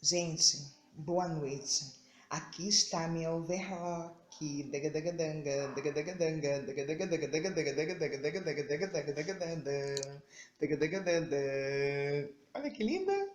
Gente, boa noite. Aqui está minha overlock. Olha que linda!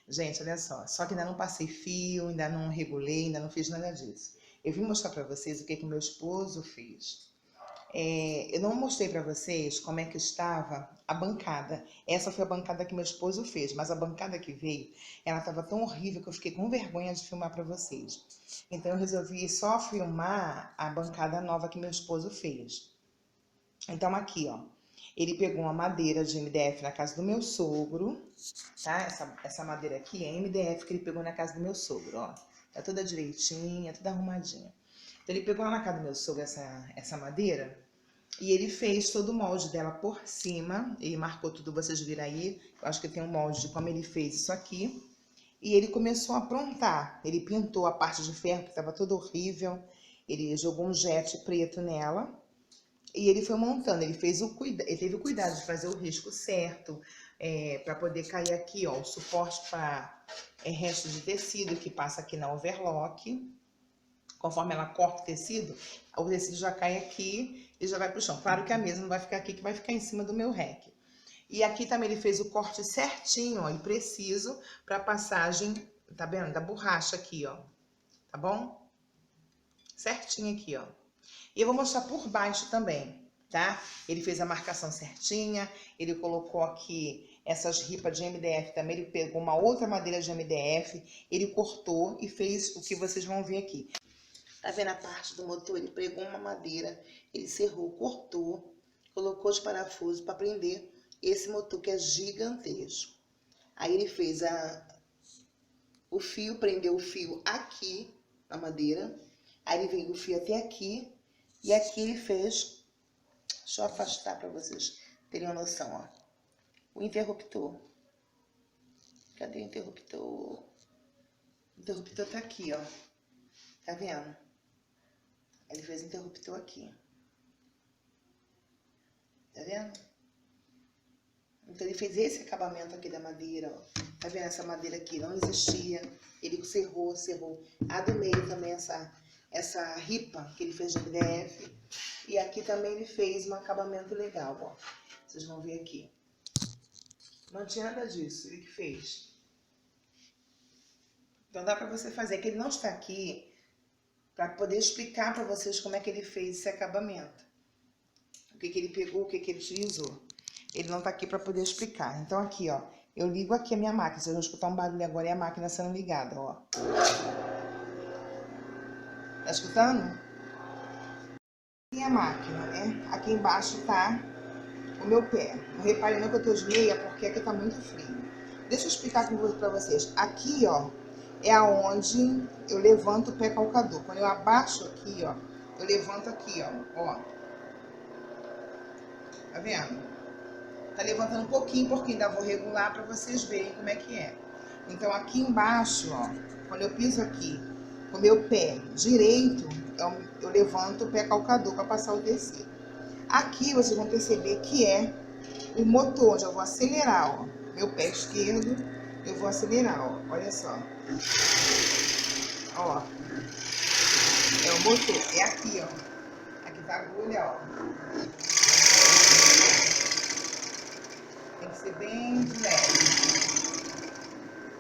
Gente, olha só que ainda não passei fio, ainda não regulei, ainda não fiz nada disso. Eu vim mostrar pra vocês o que meu esposo fez. Eu não mostrei para vocês como é que estava a bancada. Essa foi a bancada que meu esposo fez, mas a bancada que veio, ela estava tão horrível que eu fiquei com vergonha de filmar para vocês. Então eu resolvi só filmar a bancada nova que meu esposo fez. Então aqui, ó, ele pegou uma madeira de MDF na casa do meu sogro, tá? Essa madeira aqui é MDF que ele pegou na casa do meu sogro, ó. Tá toda direitinha, toda arrumadinha. Então ele pegou lá na casa do meu sogro essa madeira e ele fez todo o molde dela por cima. Ele marcou tudo, vocês viram aí. Eu acho que tem um molde de como ele fez isso aqui. E ele começou a aprontar. Ele pintou a parte de ferro que estava toda horrível. Ele jogou um jet preto nela. E ele foi montando. Ele teve o cuidado de fazer o risco certo. Para poder cair aqui, ó, o suporte para resto de tecido que passa aqui na overlock. Conforme ela corta o tecido já cai aqui e já vai pro chão. Claro que a mesa não vai ficar aqui, que vai ficar em cima do meu rack. E aqui também ele fez o corte certinho, ó, e preciso para passagem, tá vendo? Da borracha aqui, ó. Tá bom? Certinho aqui, ó. E eu vou mostrar por baixo também, tá? Ele fez a marcação certinha, ele colocou aqui essas ripas de MDF também, ele pegou uma outra madeira de MDF, ele cortou e fez o que vocês vão ver aqui. Tá vendo a parte do motor? Ele pregou uma madeira, ele serrou, cortou, colocou os parafusos para prender esse motor que é gigantesco. Aí ele fez o fio, prendeu o fio aqui na madeira. Aí ele veio o fio até aqui e aqui ele fez, deixa eu afastar para vocês terem uma noção, ó. O interruptor. Cadê o interruptor? O interruptor tá aqui, ó. Tá vendo? Ele fez o interruptor aqui. Tá vendo? Então ele fez esse acabamento aqui da madeira, ó. Tá vendo? Essa madeira aqui não existia. Ele serrou. A do meio também, essa ripa que ele fez de MDF. E aqui também ele fez um acabamento legal, ó. Vocês vão ver aqui. Não tinha nada disso, ele que fez. Então dá pra você fazer. É que ele não está aqui para poder explicar para vocês como é que ele fez esse acabamento. O que ele pegou, o que ele utilizou. Ele não tá aqui para poder explicar. Então aqui, ó, eu ligo aqui a minha máquina. Vocês vão escutar um barulho agora e a máquina sendo ligada, ó. Tá escutando? E a máquina, né? Aqui embaixo tá o meu pé. Não repare não que eu tô de meia porque aqui tá muito frio. Deixa eu explicar para vocês. Aqui, ó, é aonde eu levanto o pé calcador. Quando eu abaixo aqui, ó, eu levanto aqui, ó. Tá vendo? Tá levantando um pouquinho, porque ainda vou regular para vocês verem como é que é. Então, aqui embaixo, ó, quando eu piso aqui com o meu pé direito, eu levanto o pé calcador para passar o tecido. Aqui, vocês vão perceber que é o motor, onde eu vou acelerar, ó. Meu pé esquerdo, eu vou acelerar, ó. Olha só. Ó. É o motor. É aqui, ó. Aqui tá a agulha, ó. Tem que ser bem de leve.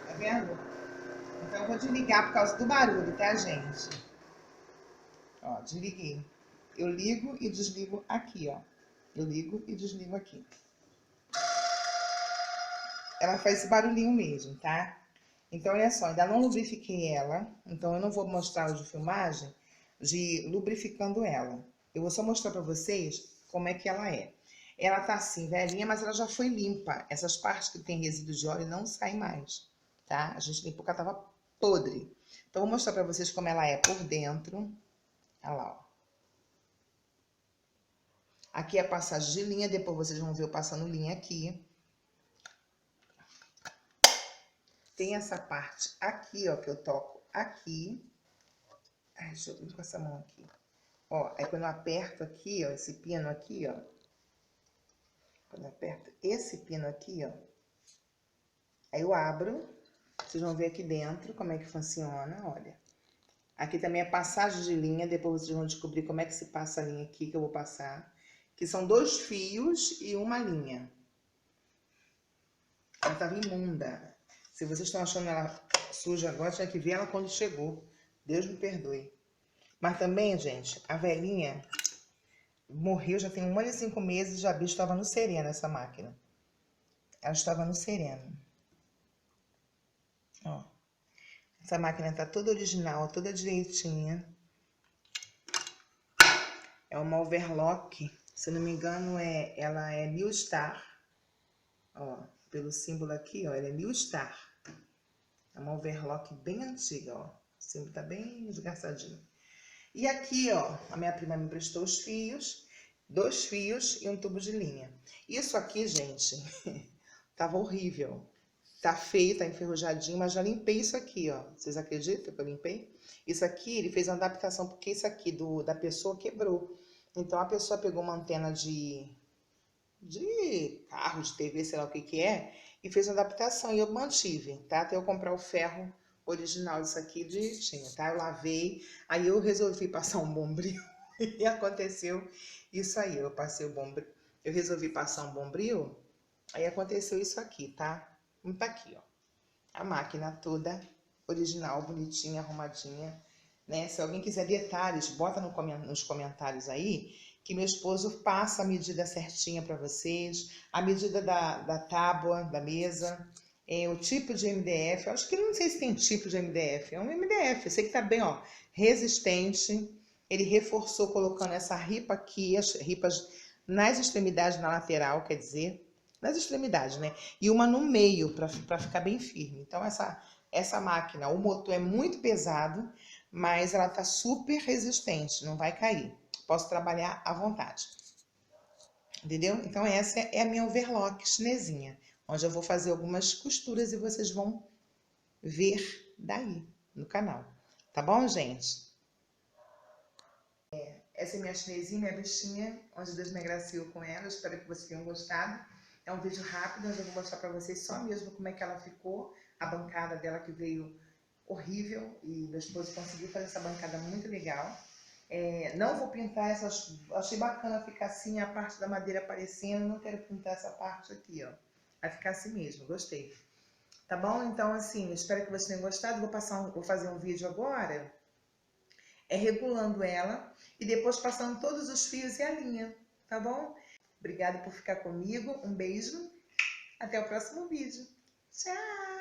Tá vendo? Então eu vou desligar por causa do barulho, tá, gente? Ó, desliguei. Eu ligo e desligo aqui, ó. Eu ligo e desligo aqui. Ela faz esse barulhinho mesmo, tá? Então, olha só, ainda não lubrifiquei ela. Então, eu não vou mostrar o de filmagem de lubrificando ela. Eu vou só mostrar pra vocês como é que ela é. Ela tá assim, velhinha, mas ela já foi limpa. Essas partes que tem resíduo de óleo não saem mais, tá? A gente limpou porque ela tava podre. Então, vou mostrar pra vocês como ela é por dentro. Olha lá, ó. Aqui é a passagem de linha, depois vocês vão ver eu passando linha aqui. Tem essa parte aqui, ó, que eu toco aqui. Ai, deixa eu vir com essa mão aqui. Ó, aí quando eu aperto aqui, ó, esse pino aqui, ó. Quando eu aperto esse pino aqui, ó. Aí eu abro Vocês vão ver aqui dentro como é que funciona, olha. Aqui também é passagem de linha, depois vocês vão descobrir como é que se passa a linha aqui que eu vou passar. Que são 2 fios e uma linha. Ela tava imunda. Se vocês estão achando ela suja agora, tinha que ver ela quando chegou. Deus me perdoe. Mas também, gente, a velhinha morreu já tem 1 ano e 5 meses, já a bicha estava no sereno essa máquina. Ela estava no sereno. Ó. Essa máquina tá toda original, toda direitinha. É uma overlock, se não me engano, ela é New Star. Ó, pelo símbolo aqui, ó, ela é New Star. É uma overlock bem antiga, ó. O símbolo tá bem desgastadinho. E aqui, ó, a minha prima me emprestou os fios, 2 fios e um tubo de linha. Isso aqui, gente, tava horrível. Tá feio, tá enferrujadinho, mas já limpei isso aqui, ó. Vocês acreditam que eu limpei? Isso aqui, ele fez uma adaptação, porque isso aqui da pessoa quebrou. Então, a pessoa pegou uma antena de carro, de TV, sei lá o que que é, e fez uma adaptação. E eu mantive, tá? Até eu comprar o ferro original disso aqui direitinho, tá? Eu lavei, aí eu resolvi passar um bombril e aconteceu isso aí. Eu passei o bombril, eu resolvi passar um bombril, aí aconteceu isso aqui, tá? Não tá aqui, ó. A máquina toda original, bonitinha, arrumadinha, né? Se alguém quiser detalhes, bota nos comentários aí, que meu esposo passa a medida certinha para vocês, a medida da tábua, da mesa, o tipo de MDF. Eu acho que não sei se tem tipo de MDF, é um MDF, eu sei que tá bem, ó, resistente. Ele reforçou colocando essa ripa aqui, as ripas nas extremidades, na lateral, quer dizer, nas extremidades, né? E uma no meio, para ficar bem firme. Então, essa máquina, o motor é muito pesado, mas ela tá super resistente, não vai cair. Posso trabalhar à vontade. Entendeu? Então, essa é a minha overlock chinesinha, onde eu vou fazer algumas costuras e vocês vão ver daí, no canal. Tá bom, gente? Essa é minha chinesinha, minha bichinha, onde Deus me agraciou com ela. Eu espero que vocês tenham gostado. É um vídeo rápido, onde eu vou mostrar pra vocês só mesmo como é que ela ficou. A bancada dela que veio horrível e meu esposo conseguiu fazer essa bancada muito legal. Não vou pintar essas, achei bacana ficar assim, a parte da madeira aparecendo, não quero pintar essa parte aqui, ó. Vai ficar assim mesmo, gostei. Tá bom? Então, assim, espero que vocês tenham gostado. Vou fazer um vídeo agora, regulando ela e depois passando todos os fios e a linha, tá bom? Obrigada por ficar comigo, um beijo, até o próximo vídeo. Tchau!